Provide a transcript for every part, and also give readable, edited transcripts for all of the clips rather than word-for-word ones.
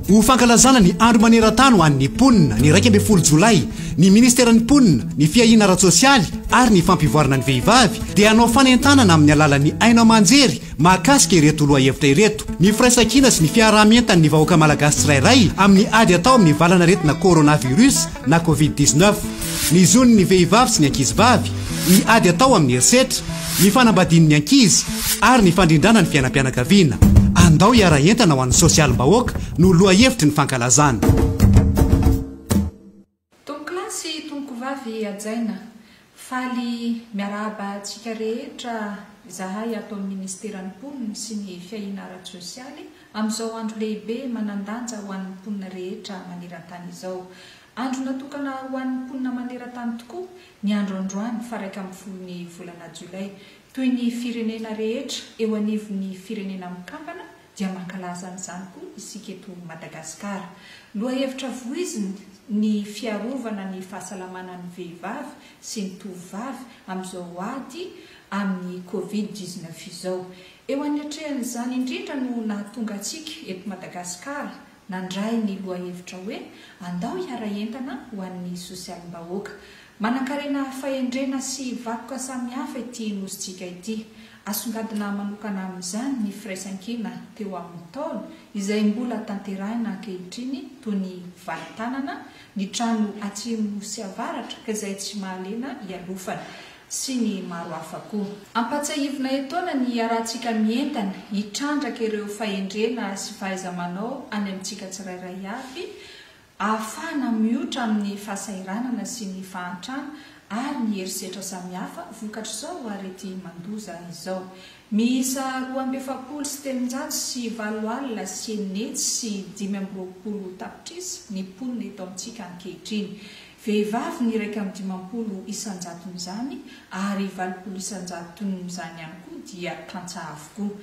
Ho fankalazana ny andro maneran-tany ho an'ny mponina ny 12 Jolay, ny ministeran'ny mponina, ny fiahina ara-tsosialy ary ny fampivoarana ny vehivavy dia hanao fanentanana amin'ny alalan'ny aina aman-jery mahakasika ireto loha-hevitra ireto. Ny firaisan-kina sy ny fiarahamientana ny vahoaka malagasy tsirairay amin'ny ady atao amin'ny valana retina coronavirus na Covid-19. Ny zon'ny ny vehivavy sy ny ankizivavy, ny ady atao amin'ny herisetra, ny fanambadian'ny ankizy ary ny fandrindrana ny fiainam-pianakaviana. Andao iara-entana ho an'ny sosialim-bahoaka no loha-hevitry ny fankalazana. Tonklasy tonkovavy ajaina faly miarahaba antsika rehetra zahay ato amin'ny ministeran'ny mponina sy ny fiahina ara-tsosialy amin'izao andro lehibe manandanja ho an'ny mponina rehetra maneran-tany izao. Andro natokana ho an'ny mponina maneran-tany tokoa ny andro androany faraika amin'ny folon'ny volana Jolay. Toy ny firenena rehetra eo anivon'ny firenena mikambana dia mankalaza an'izany koa isika eto Madagasikara. Loha-hevitra voiziny ny fiarovana ny fahasalamanan'ny vehivavy sy ny tovovavy amin'izao ady amin'ny Covid-19 izao. Eo anatrehan'izany indrindra no nahatonga antsika eto Madagasikara nandray ny loha-hevitra hoe andao iara-entana ho an'ny sosialim-bahoaka. Manan-karena fahendrena sy vakoka samihafa ity nositsika ity. Asongadina manokana amin'izany ny firaisan-kina teo amin'ny taona izay mbola tanterahina ankehitriny toy ny valitanana, ny trano atsimo sy avaratra ka izay tsy mahalena ialofana sy ny maro hafa koa. Ampatsahivina etaona ny arahantsika mientana hitrandraka ireo fahendrena sy fahaiza-manao any amintsika tsirairay avy ahafahana miotra amin'ny fahasairanana sy ny fahantrana ary ny herisetra samihafa vokatr'izao arety mandoza izao. Miisa 270 sy 7 alina sy 9 sy 520 tapitrisa ny mponina eto amintsika ankehitriny. Vehivavy ny 150 isanjaton'izany ary 20 isanjaton'izany ihany koa dia tantsa avokoa.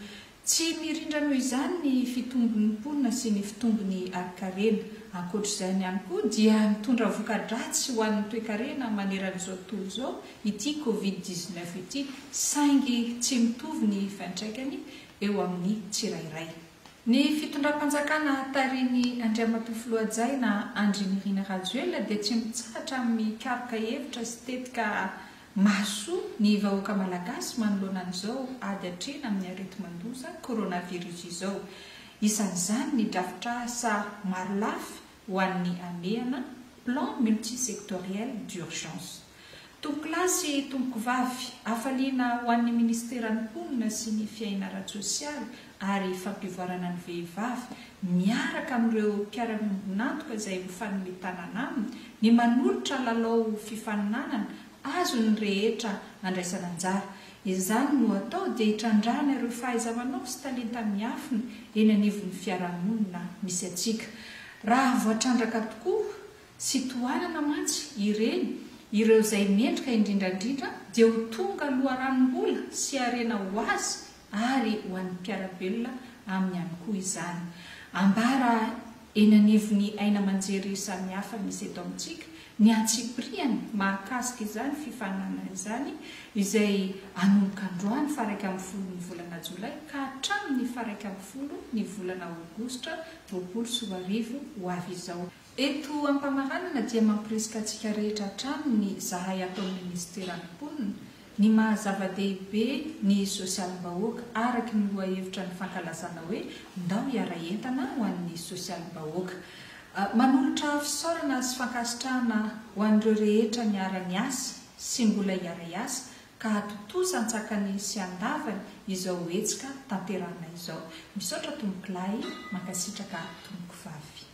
Tsy mirindra noho izany ny fitombon'ny mponina sy ny fitombon'ny ari-karena. Ankoatr'izany ihany koa dia mitondra voka-dratsy ho an'ny toe-karena maneran'izao tontolo izao ity Covid-19 ity, saingy tsy mitovy ny fiantraikany eo amin'ny tsirairay. Ny fitondram-panjakana tarihin'ny Andriamatoa Loajaina Andrinirina Rajoelina dia tsy mitsahatra amin'ny karoka hevitra sy tetika maso ny vahoaka malagasy manoloana an'izao ady hatrena amin'ny arety mandoza coronavirus izao. Isan'izany ny drafitra asa maro lafy ho an'ny amehana plan multisectoriel d'urgence. Tonklasy tonkovavy afaliana ho an'ny ministeran'ny mponina sy ny fiaina ara-tsosialy ary fampivoarana ny vehivavy miaraka amin'ireo mpiara-miombonantoka izay mifanometanana aminy ny manolotra lalao fifaninanana azony rehetra andraisana anjara. Izany no atao dia hitrandrana ireo fahaiza-manao sy talenta miafina eny anivon'ny fiarahamonina misy atsika. Raha voatrandraka tokoa sy tohanana mantsy ireo izay mendrika indrindrandrindra dia ho tonga loharanom-bola sy harena ho azy ary ho an'ny mpiarabelona amin'ny ihany koa izany. Ambara eny anivon'ny aina aman-jery samihafa misy eto amintsika ny antsipiriany mahakasika izany fifaninana izany izay anomboka androany faraika amin'ny folon'ny volana Jolay ka hatramin'ny faraika amin'ny folo ny volana Aogositra 2020 ho avy izao. Eto ampamaranana dia mampirisika antsika rehetra hatramin'ny zahay atao amin'ny ministeran'ny mponina ny mahazava-dehibe ny sosialim-bahoaka araky ny loha-hevitra ny fankalazana hoe ndao iara-entana ho an'ny sosialim-bahoaka. Manolotra fisaorana sy fankasitrahana ho an'ireo rehetra niara-ny asa sy mbola hiara-iasa ka hatotoza antsakany sy andavany izao hetsika tanterahana izao. Misaotra tomboky lahy, mankasitraka tomboky vavy.